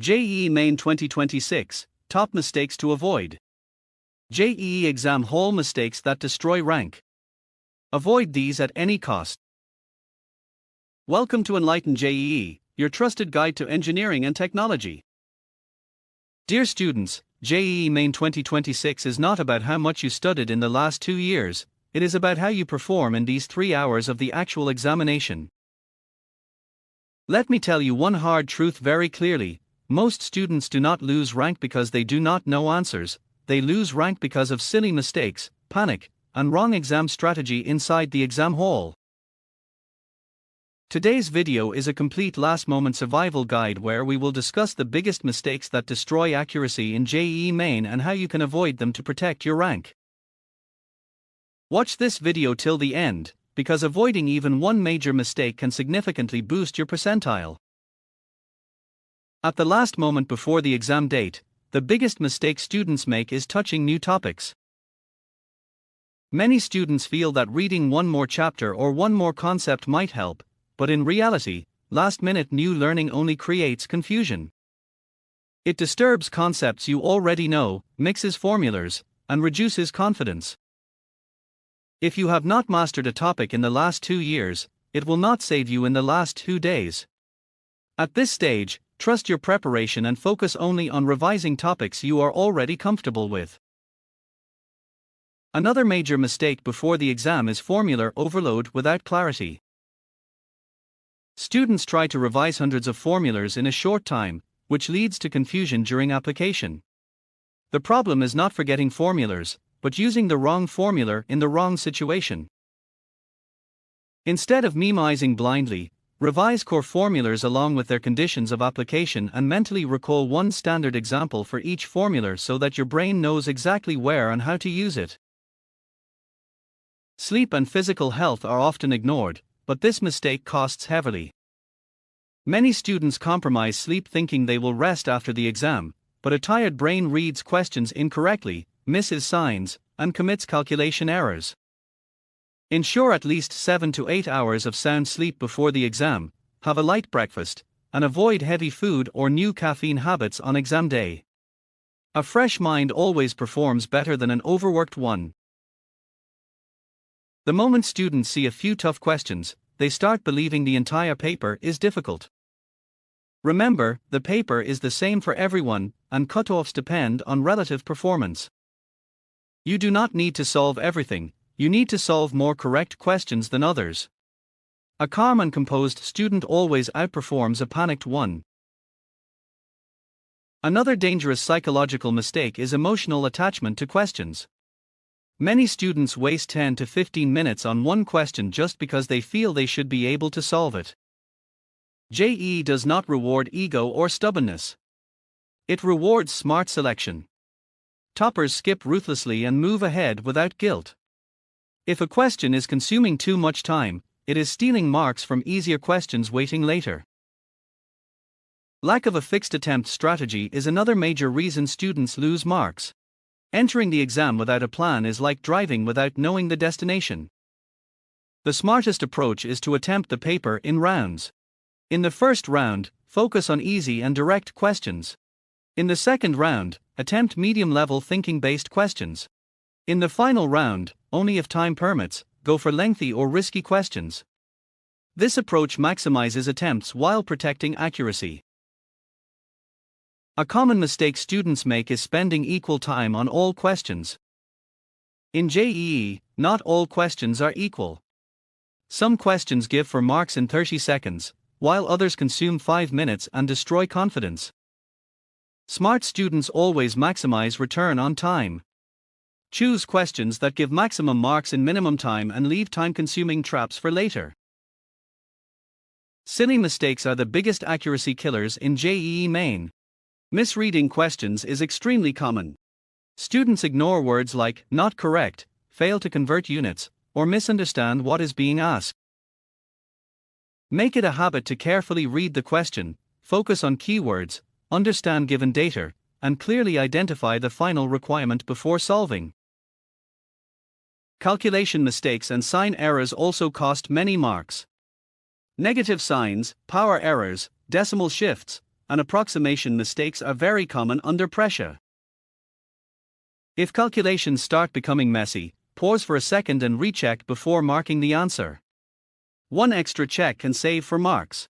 JEE Main 2026, Top Mistakes to Avoid. JEE Exam Hall Mistakes that Destroy Rank. Avoid these at any cost. Welcome to Enlighten JEE, your trusted guide to engineering and technology. Dear students, JEE Main 2026 is not about how much you studied in the last 2 years, it is about how you perform in these 3 hours of the actual examination. Let me tell you one hard truth very clearly. Most students do not lose rank because they do not know answers, they lose rank because of silly mistakes, panic, and wrong exam strategy inside the exam hall. Today's video is a complete last-moment survival guide where we will discuss the biggest mistakes that destroy accuracy in JEE Main and how you can avoid them to protect your rank. Watch this video till the end, because avoiding even one major mistake can significantly boost your percentile. At the last moment before the exam date, the biggest mistake students make is touching new topics. Many students feel that reading one more chapter or one more concept might help, but in reality, last-minute new learning only creates confusion. It disturbs concepts you already know, mixes formulas, and reduces confidence. If you have not mastered a topic in the last 2 years, it will not save you in the last 2 days. At this stage, trust your preparation and focus only on revising topics you are already comfortable with. Another major mistake before the exam is formula overload without clarity. Students try to revise hundreds of formulas in a short time, which leads to confusion during application. The problem is not forgetting formulas, but using the wrong formula in the wrong situation. Instead of memorizing blindly, revise core formulas along with their conditions of application and mentally recall one standard example for each formula so that your brain knows exactly where and how to use it. Sleep and physical health are often ignored, but this mistake costs heavily. Many students compromise sleep thinking they will rest after the exam, but a tired brain reads questions incorrectly, misses signs, and commits calculation errors. Ensure at least 7 to 8 hours of sound sleep before the exam, have a light breakfast, and avoid heavy food or new caffeine habits on exam day. A fresh mind always performs better than an overworked one. The moment students see a few tough questions, they start believing the entire paper is difficult. Remember, the paper is the same for everyone, and cutoffs depend on relative performance. You do not need to solve everything. You need to solve more correct questions than others. A calm and composed student always outperforms a panicked one. Another dangerous psychological mistake is emotional attachment to questions. Many students waste 10 to 15 minutes on one question just because they feel they should be able to solve it. JEE does not reward ego or stubbornness. It rewards smart selection. Toppers skip ruthlessly and move ahead without guilt. If a question is consuming too much time, it is stealing marks from easier questions waiting later. Lack of a fixed attempt strategy is another major reason students lose marks. Entering the exam without a plan is like driving without knowing the destination. The smartest approach is to attempt the paper in rounds. In the first round, focus on easy and direct questions. In the second round, attempt medium-level thinking-based questions. In the final round, only if time permits, go for lengthy or risky questions. This approach maximizes attempts while protecting accuracy. A common mistake students make is spending equal time on all questions. In JEE, not all questions are equal. Some questions give for marks in 30 seconds, while others consume 5 minutes and destroy confidence. Smart students always maximize return on time. Choose questions that give maximum marks in minimum time and leave time-consuming traps for later. Silly mistakes are the biggest accuracy killers in JEE Main. Misreading questions is extremely common. Students ignore words like not correct, fail to convert units, or misunderstand what is being asked. Make it a habit to carefully read the question, focus on keywords, understand given data, and clearly identify the final requirement before solving. Calculation mistakes and sign errors also cost many marks. Negative signs, power errors, decimal shifts, and approximation mistakes are very common under pressure. If calculations start becoming messy, pause for a second and recheck before marking the answer. One extra check can save for marks.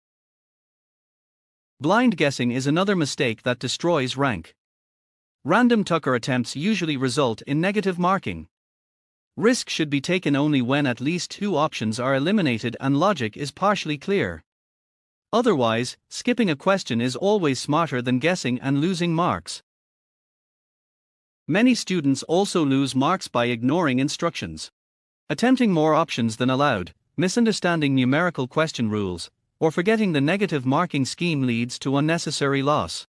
Blind guessing is another mistake that destroys rank. Random tucker attempts usually result in negative marking. Risk should be taken only when at least two options are eliminated and logic is partially clear. Otherwise, skipping a question is always smarter than guessing and losing marks. Many students also lose marks by ignoring instructions, attempting more options than allowed, misunderstanding numerical question rules, or forgetting the negative marking scheme leads to unnecessary loss.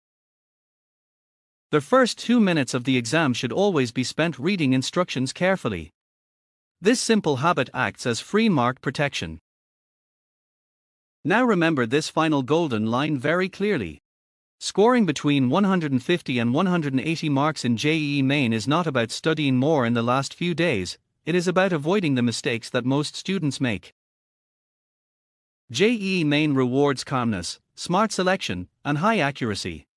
The first 2 minutes of the exam should always be spent reading instructions carefully. This simple habit acts as free mark protection. Now remember this final golden line very clearly. Scoring between 150 and 180 marks in JEE Main is not about studying more in the last few days, it is about avoiding the mistakes that most students make. JEE Main rewards calmness, smart selection, and high accuracy.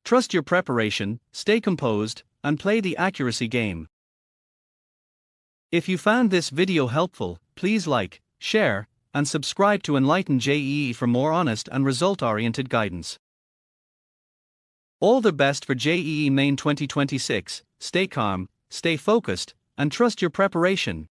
Trust your preparation, stay composed, and play the accuracy game. If you found this video helpful, please like, share, and subscribe to Enlighten JEE for more honest and result-oriented guidance. All the best for JEE Main 2026, stay calm, stay focused, and trust your preparation.